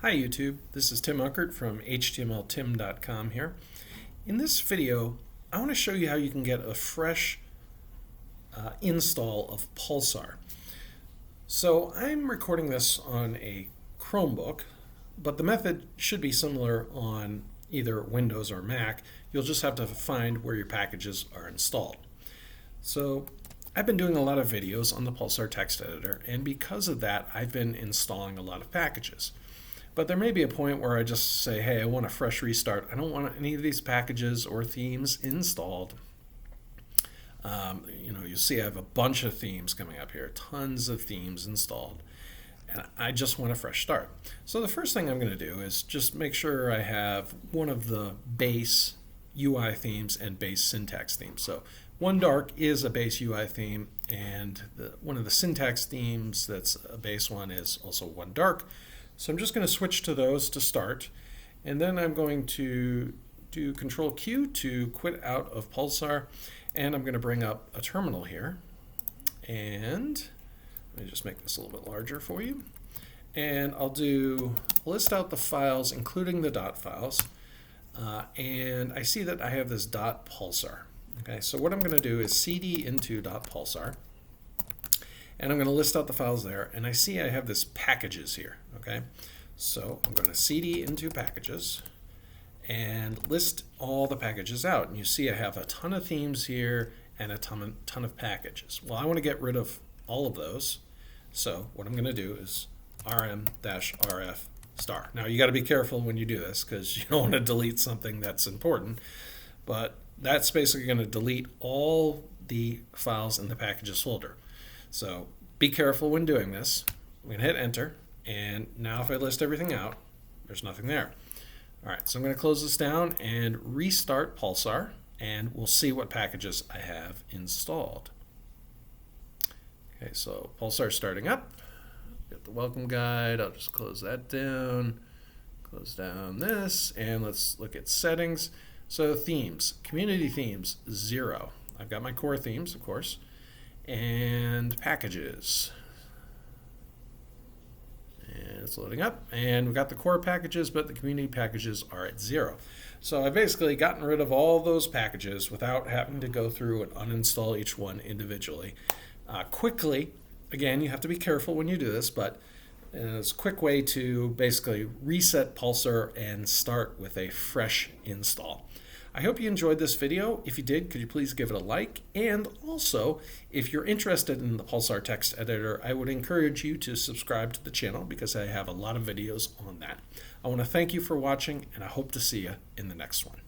Hi YouTube, this is Tim Uckert from htmltim.com here. In this video, I want to show you how you can get a fresh install of Pulsar. So I'm recording this on a Chromebook, but the method should be similar on either Windows or Mac. You'll just have to find where your packages are installed. So I've been doing a lot of videos on the Pulsar text editor, and because of that, I've been installing a lot of packages. But there may be a point where I just say, hey, I want a fresh restart. I don't want any of these packages or themes installed. You'll see I have a bunch of themes coming up here, tons of themes installed. And I just want a fresh start. So the first thing I'm going to do is just make sure I have one of the base UI themes and base syntax themes. So OneDark is a base UI theme, and one of the syntax themes that's a base one is also OneDark. So I'm just going to switch to those to start, and then I'm going to do Control Q to quit out of Pulsar, and I'm going to bring up a terminal here, and let me just make this a little bit larger for you, and I'll list out the files including the dot files, and I see that I have this .pulsar. Okay, so what I'm going to do is cd into .pulsar, and I'm going to list out the files there, and I see I have this packages here. Okay, so I'm going to cd into packages and list all the packages out, and you see I have a ton of themes here and a ton of packages. Well, I want to get rid of all of those, so what I'm going to do is rm-rf star. Now you got to be careful when you do this because you don't want to delete something that's important, but that's basically going to delete all the files in the packages folder. So be careful when doing this. I'm going to hit enter, and now if I list everything out, there's nothing there. All right, so I'm going to close this down and restart Pulsar, and we'll see what packages I have installed. Okay, so Pulsar starting up. Get the welcome guide. I'll just close that down. Close down this, and let's look at settings. So themes, community themes, 0. I've got my core themes, of course, and packages. And it's loading up, and we've got the core packages, but the community packages are at 0. So I've basically gotten rid of all those packages without having to go through and uninstall each one individually. Quickly, again, you have to be careful when you do this, but it's a quick way to basically reset Pulsar and start with a fresh install. I hope you enjoyed this video. If you did, could you please give it a like? And also, if you're interested in the Pulsar text editor, I would encourage you to subscribe to the channel because I have a lot of videos on that. I want to thank you for watching, and I hope to see you in the next one.